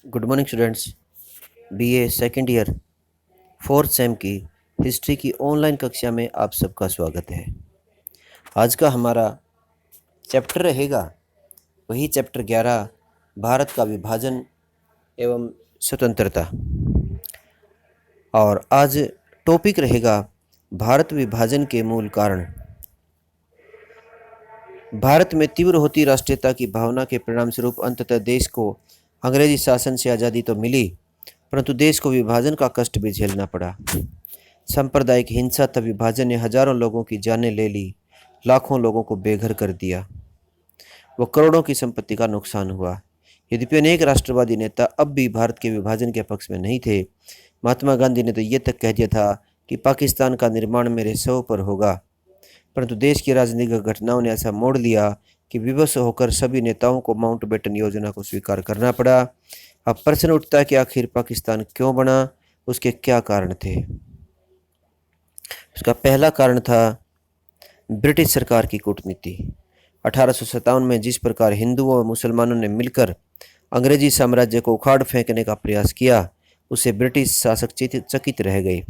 Good morning students. BA second year fourth same की history की online कक्षा में आप सबका स्वागत है। आज का हमारा चैप्टर रहेगा वही चैप्टर 11, भारत का विभाजन एवं स्वतंत्रता। और आज टॉपिक रहेगा भारत विभाजन के मूल कारण। भारत में तीव्र होती राष्ट्रीयता की भावना के परिणाम स्वरूप अंततः देश को अंग्रेजी शासन से आज़ादी तो मिली, परंतु देश को विभाजन का कष्ट भी झेलना पड़ा। सांप्रदायिक हिंसा तथा विभाजन ने हजारों लोगों की जानें ले ली, लाखों लोगों को बेघर कर दिया व करोड़ों की संपत्ति का नुकसान हुआ। यद्यपि अनेक राष्ट्रवादी नेता अब भी भारत के विभाजन के पक्ष में नहीं थे। महात्मा गांधी ने तो ये तक कह दिया था कि पाकिस्तान का निर्माण मेरे सौ पर होगा, परंतु देश की राजनीतिक घटनाओं ने ऐसा मोड़ लिया कि विवश होकर सभी नेताओं को माउंटबेटन योजना को स्वीकार करना पड़ा। अब प्रश्न उठता है कि आखिर पाकिस्तान क्यों बना, उसके क्या कारण थे। उसका पहला कारण था ब्रिटिश सरकार की कूटनीति। 1857 में जिस प्रकार हिंदुओं व मुसलमानों ने मिलकर अंग्रेजी साम्राज्य को उखाड़ फेंकने का प्रयास किया, उससे ब्रिटिश शासक चकित रह गए।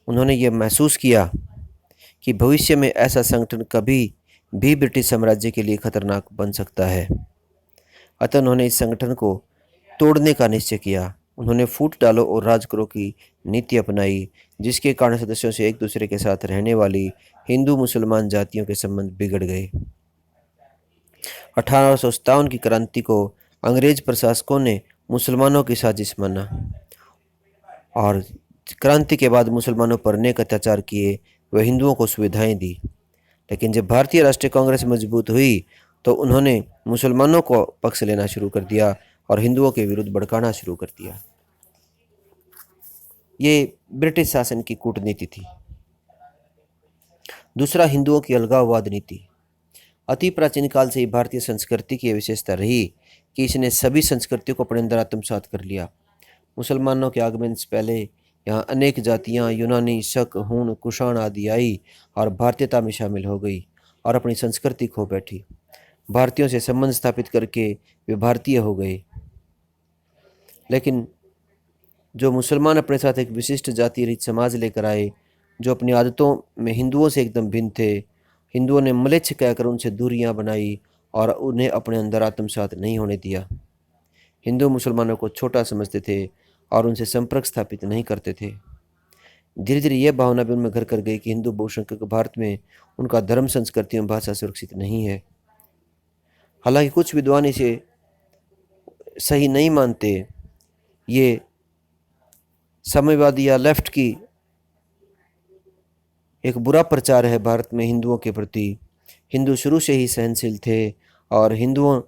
उन्होंने ये महसूस किया कि भविष्य में ऐसा संगठन कभी भी ब्रिटिश साम्राज्य के लिए खतरनाक बन सकता है। अतः उन्होंने इस संगठन को तोड़ने का निश्चय किया। उन्होंने फूट डालो और राज करो की नीति अपनाई, जिसके कारण सदस्यों से एक दूसरे के साथ रहने वाली हिंदू मुसलमान जातियों के संबंध बिगड़ गए। 1857 की क्रांति को अंग्रेज प्रशासकों ने मुसलमानों की साजिश माना और क्रांति के बाद मुसलमानों पर अनेक अत्याचार किए व हिंदुओं को सुविधाएं दी। लेकिन जब भारतीय राष्ट्रीय कांग्रेस मजबूत हुई तो उन्होंने मुसलमानों को पक्ष लेना शुरू कर दिया और हिंदुओं के विरुद्ध भड़काना शुरू कर दिया। ये ब्रिटिश शासन की कूटनीति थी। दूसरा, हिंदुओं की अलगाववाद नीति। अति प्राचीन काल से ही भारतीय संस्कृति की विशेषता रही कि इसने सभी संस्कृतियों को अपने अंदर आत्मसात कर लिया। मुसलमानों के आगमन से पहले यहाँ अनेक जातियाँ यूनानी, शक, हूण, कुषाण आदि आई और भारतीयता में शामिल हो गई और अपनी संस्कृति खो बैठी। भारतीयों से संबंध स्थापित करके वे भारतीय हो गए। लेकिन जो मुसलमान अपने साथ एक विशिष्ट जाति रीत समाज लेकर आए, जो अपनी आदतों में हिंदुओं से एकदम भिन्न थे, हिंदुओं ने म्लेच्छ कहकर उनसे दूरियां बनाई और उन्हें अपने अंदर आत्मसात नहीं होने दिया। हिंदू मुसलमानों को छोटा समझते थे और उनसे संपर्क स्थापित नहीं करते थे। धीरे धीरे यह भावना भी उनमें घर कर गई कि हिंदू बहुसंख्यक भारत में उनका धर्म, संस्कृति एवं भाषा सुरक्षित नहीं है। हालांकि कुछ विद्वान इसे सही नहीं मानते। ये साम्यवादी या लेफ्ट की एक बुरा प्रचार है भारत में हिंदुओं के प्रति। हिंदू शुरू से ही सहनशील थे और हिंदुओं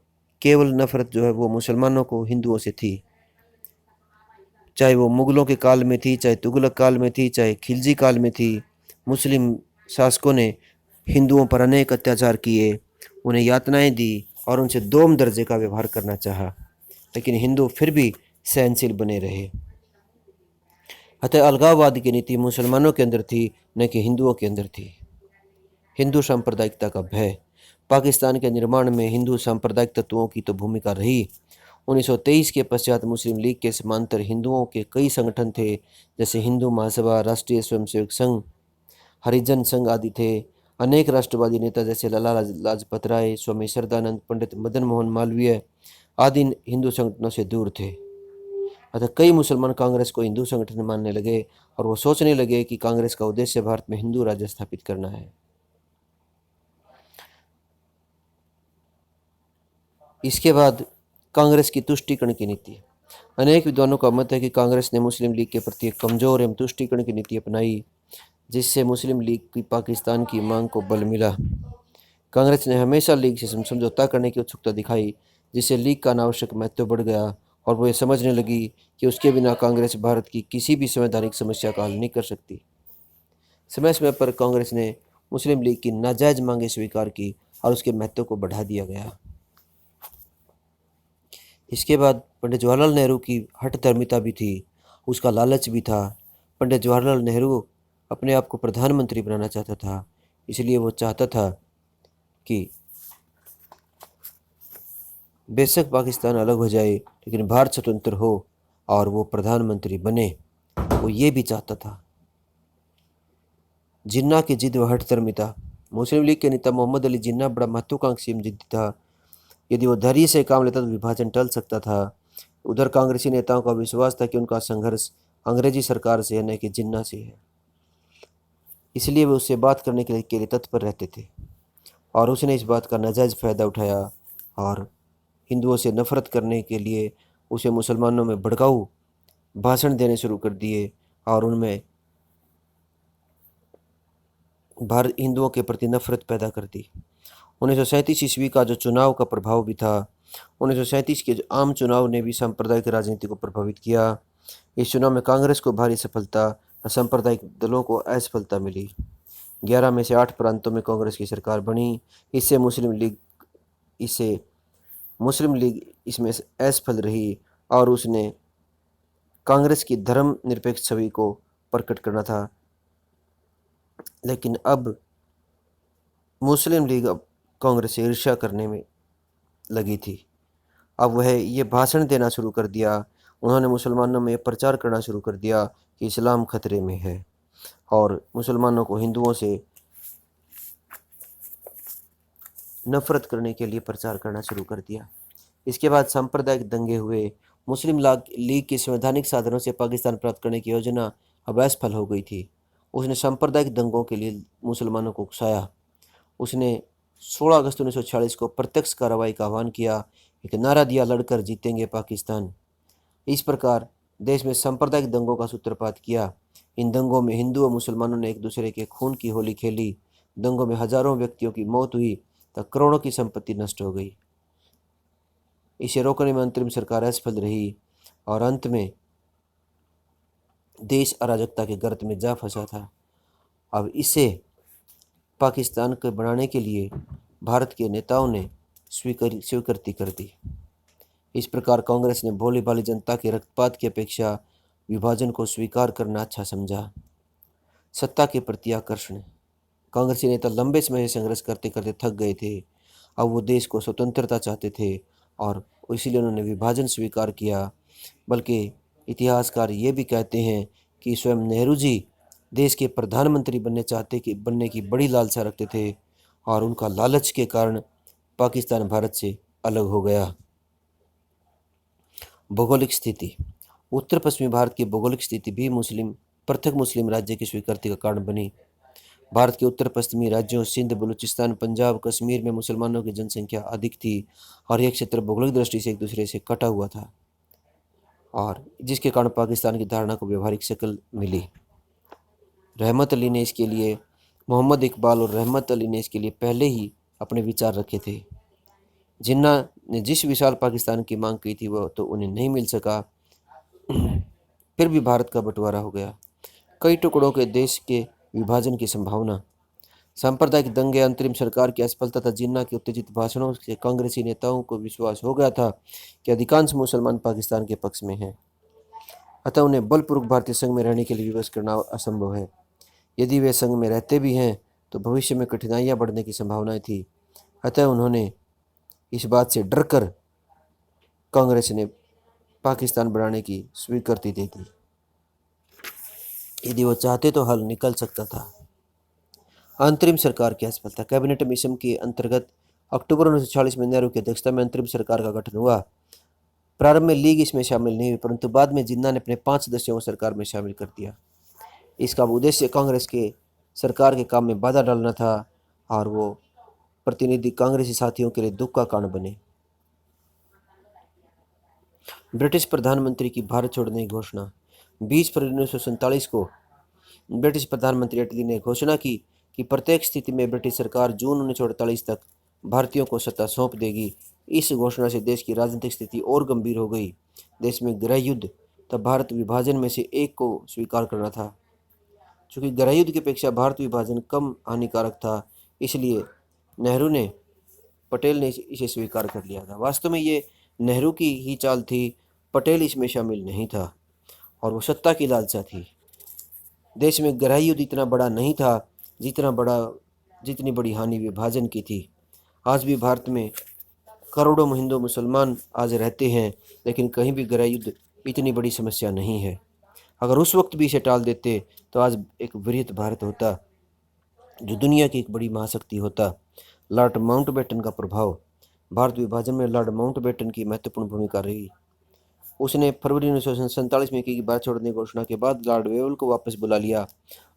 केवल नफरत जो है वो मुसलमानों को हिंदुओं से थी, चाहे वो मुगलों के काल में थी, चाहे तुगलक काल में थी, चाहे खिलजी काल में थी। मुस्लिम शासकों ने हिंदुओं पर अनेक अत्याचार किए, उन्हें यातनाएं दी और उनसे दोम दर्जे का व्यवहार करना चाहा, लेकिन हिंदू फिर भी सहनशील बने रहे। अतः अलगाववाद की नीति मुसलमानों के अंदर थी, न कि हिंदुओं के अंदर थी। हिंदू सांप्रदायिकता का भय। पाकिस्तान के निर्माण में हिंदू सांप्रदायिक तत्वों की तो भूमिका रही। 1923 के पश्चात मुस्लिम लीग के समांतर हिंदुओं के कई संगठन थे, जैसे हिंदू महासभा, राष्ट्रीय स्वयंसेवक संघ, हरिजन संघ आदि थे। अनेक राष्ट्रवादी नेता जैसे लाला लाजपत राय, स्वामी श्रद्धानंद, पंडित मदन मोहन मालवीय आदि हिंदू संगठनों से दूर थे। अतः कई मुसलमान कांग्रेस को हिंदू संगठन मानने लगे और वो सोचने लगे कि कांग्रेस का उद्देश्य भारत में हिंदू राज्य स्थापित करना है। इसके बाद कांग्रेस की तुष्टीकरण की नीति। अनेक विद्वानों का मत है कि कांग्रेस ने मुस्लिम लीग के प्रति एक कमजोर एवं तुष्टीकरण की नीति अपनाई, जिससे मुस्लिम लीग की पाकिस्तान की मांग को बल मिला। कांग्रेस ने हमेशा लीग से समझौता करने की उत्सुकता दिखाई, जिससे लीग का अनावश्यक महत्व बढ़ गया और वो ये समझने लगी कि उसके बिना कांग्रेस भारत की किसी भी संवैधानिक समस्या का हल नहीं कर सकती। समय समय पर कांग्रेस ने मुस्लिम लीग की नाजायज मांगें स्वीकार की और उसके महत्व को बढ़ा दिया गया। इसके बाद पंडित जवाहरलाल नेहरू की हठधर्मिता भी थी, उसका लालच भी था। पंडित जवाहरलाल नेहरू अपने आप को प्रधानमंत्री बनाना चाहता था, इसलिए वो चाहता था कि बेशक पाकिस्तान अलग हो जाए लेकिन भारत स्वतंत्र हो और वो प्रधानमंत्री बने, वो ये भी चाहता था। जिन्ना की जिद व हठधर्मिता। मुस्लिम लीग के नेता मोहम्मद अली जिन्ना बड़ा महत्वाकांक्षी जिद्दी था। यदि वो धैर्य से काम लेता तो विभाजन टल सकता था। उधर कांग्रेसी नेताओं का विश्वास था कि उनका संघर्ष अंग्रेजी सरकार से है, न कि जिन्ना से है। इसलिए वे उससे बात करने के लिए तत्पर रहते थे और उसने इस बात का नाजायज़ फ़ायदा उठाया और हिंदुओं से नफरत करने के लिए उसे मुसलमानों में भड़काऊ भाषण देने शुरू कर दिए और उनमें भारत हिंदुओं के प्रति नफरत पैदा कर दी। 1937 ईस्वी का जो चुनाव का प्रभाव भी था। 1937 के जो आम चुनाव ने भी सांप्रदायिक राजनीति को प्रभावित किया। इस चुनाव में कांग्रेस को भारी सफलता, सांप्रदायिक दलों को असफलता मिली। 11 में से 8 प्रांतों में कांग्रेस की सरकार बनी। इससे मुस्लिम लीग इसमें असफल रही और उसने कांग्रेस की धर्मनिरपेक्ष छवि को प्रकट करना था। लेकिन अब मुस्लिम लीग अब कांग्रेस से ईर्ष्या करने में लगी थी। अब वह ये भाषण देना शुरू कर दिया। उन्होंने मुसलमानों में प्रचार करना शुरू कर दिया कि इस्लाम खतरे में है और मुसलमानों को हिंदुओं से नफरत करने के लिए प्रचार करना शुरू कर दिया। इसके बाद सांप्रदायिक दंगे हुए। मुस्लिम लीग के संवैधानिक साधनों से पाकिस्तान प्राप्त करने की योजना अब असफल हो गई थी। उसने सांप्रदायिक दंगों के लिए मुसलमानों को उकसाया। उसने 16 अगस्त 1946 को प्रत्यक्ष कार्रवाई का आह्वान किया, एक नारा दिया, लड़कर जीतेंगे पाकिस्तान। इस प्रकार देश में सांप्रदायिक दंगों का सूत्रपात किया। इन दंगों में हिंदू और मुसलमानों ने एक दूसरे के खून की होली खेली। दंगों में हजारों व्यक्तियों की मौत हुई तो करोड़ों की संपत्ति नष्ट हो गई। इसे रोकने में अंतरिम सरकार असफल रही और अंत में देश अराजकता के गर्त में जा फंसा था। अब इसे पाकिस्तान को बनाने के लिए भारत के नेताओं ने स्वीकृति कर दी। इस प्रकार कांग्रेस ने भोली भाली जनता के रक्तपात की अपेक्षा विभाजन को स्वीकार करना अच्छा समझा। सत्ता के प्रति आकर्षण। कांग्रेसी नेता लंबे समय से संघर्ष करते करते थक गए थे। अब वो देश को स्वतंत्रता चाहते थे और इसीलिए उन्होंने विभाजन स्वीकार किया। बल्कि इतिहासकार ये भी कहते हैं कि स्वयं नेहरू जी देश के प्रधानमंत्री बनने की बड़ी लालसा रखते थे और उनका लालच के कारण पाकिस्तान भारत से अलग हो गया। भौगोलिक स्थिति। उत्तर पश्चिमी भारत की भौगोलिक स्थिति भी पृथक मुस्लिम राज्य की स्वीकृति का कारण बनी। भारत के उत्तर पश्चिमी राज्यों सिंध, बलूचिस्तान, पंजाब, कश्मीर में मुसलमानों की जनसंख्या अधिक थी और यह क्षेत्र भौगोलिक दृष्टि से एक दूसरे से कटा हुआ था और जिसके कारण पाकिस्तान की धारणा को व्यवहारिक शक्ल मिली। मोहम्मद इकबाल और रहमत अली ने इसके लिए पहले ही अपने विचार रखे थे। जिन्ना ने जिस विशाल पाकिस्तान की मांग की थी वह तो उन्हें नहीं मिल सका। फिर भी भारत का बंटवारा हो गया। कई टुकड़ों के देश के विभाजन की संभावना। सांप्रदायिक दंगे, अंतरिम सरकार की असफलता तथा जिन्ना के उत्तेजित भाषणों से कांग्रेसी नेताओं को विश्वास हो गया था कि अधिकांश मुसलमान पाकिस्तान के पक्ष में हैं। अतः उन्हें बलपूर्वक भारतीय संघ में रहने के लिए विवश करना असंभव है। यदि वे संघ में रहते भी हैं तो भविष्य में कठिनाइयां बढ़ने की संभावनाएं थी। अतः उन्होंने इस बात से डरकर कांग्रेस ने पाकिस्तान बनाने की स्वीकृति दे दी। यदि वो चाहते तो हल निकल सकता था। अंतरिम सरकार की असफलता। कैबिनेट मिशन के अंतर्गत अक्टूबर 1946 में नेहरू की अध्यक्षता में अंतरिम सरकार का गठन हुआ। प्रारंभ में लीग इसमें शामिल नहीं हुई, परंतु बाद में जिन्ना ने अपने 5 सदस्यों को सरकार में शामिल कर दिया। इसका उद्देश्य कांग्रेस के सरकार के काम में बाधा डालना था और वो प्रतिनिधि कांग्रेसी साथियों के लिए दुख का कारण बने। ब्रिटिश प्रधानमंत्री की भारत छोड़ने की घोषणा। 20 फरवरी 1947 को ब्रिटिश प्रधानमंत्री अटली ने घोषणा की कि प्रत्येक स्थिति में ब्रिटिश सरकार जून 1948 तक भारतीयों को सत्ता सौंप देगी। इस घोषणा से देश की राजनीतिक स्थिति और गंभीर हो गई। देश में गृह युद्ध तब भारत विभाजन में से एक को स्वीकार करना था। चूँकि गृह युद्ध की अपेक्षा भारत विभाजन कम हानिकारक था, इसलिए पटेल ने इसे स्वीकार कर लिया था। वास्तव में ये नेहरू की ही चाल थी। पटेल इसमें शामिल नहीं था और वो सत्ता की लालसा थी। देश में गृह युद्ध इतना बड़ा नहीं था जितनी बड़ी हानि विभाजन की थी। आज भी भारत में करोड़ों हिंदू मुसलमान आज रहते हैं, लेकिन कहीं भी गृह युद्ध इतनी बड़ी समस्या नहीं है। अगर उस वक्त भी इसे टाल देते तो आज एक वृहत भारत होता, जो दुनिया की एक बड़ी महाशक्ति होता। लॉर्ड माउंटबेटन का प्रभाव, भारत विभाजन में लॉर्ड माउंटबेटन की महत्वपूर्ण भूमिका रही। उसने फरवरी 1947 में की भारत छोड़ने की घोषणा के बाद लॉर्ड वेवल को वापस बुला लिया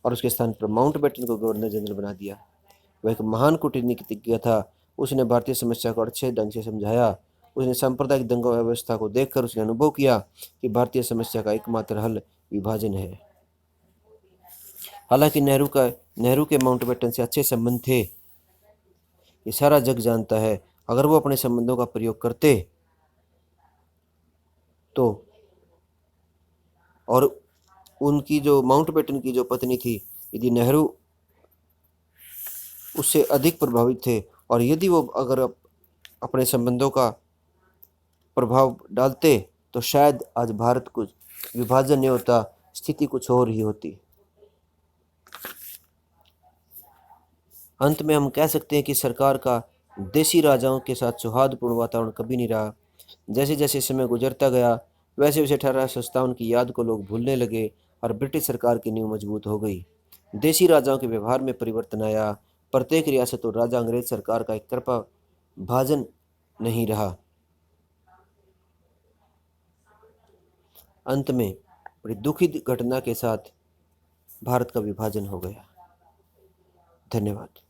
और उसके स्थान पर माउंटबेटन को गवर्नर जनरल बना दिया। वह एक महान कूटनीतिज्ञ था। उसने भारतीय समस्या को अच्छे ढंग से समझाया। उसने सांप्रदायिक दंगा व्यवस्था को देखकर उसने अनुभव किया कि भारतीय समस्या का एकमात्र हल विभाजन है। हालांकि नेहरू के माउंटबेटन से अच्छे संबंध थे, ये सारा जग जानता है। अगर वो अपने संबंधों का प्रयोग करते तो, और उनकी जो माउंटबेटन की जो पत्नी थी, यदि नेहरू उससे अधिक प्रभावित थे, और यदि वो अगर अपने संबंधों का प्रभाव डालते तो शायद आज भारत कुछ विभाजन नहीं होता, स्थिति कुछ और ही होती। अंत में हम कह सकते हैं कि सरकार का देसी राजाओं के साथ सौहार्दपूर्ण वातावरण कभी नहीं रहा। जैसे जैसे समय गुजरता गया, वैसे वैसे 1857 की याद को लोग भूलने लगे और ब्रिटिश सरकार की नींव मजबूत हो गई। देसी राजाओं के व्यवहार में परिवर्तन आया। प्रत्येक रियासत और राजा अंग्रेज सरकार का एक तरफा भाजन नहीं रहा। अंत में बड़ी दुखद घटना के साथ भारत का विभाजन हो गया। धन्यवाद।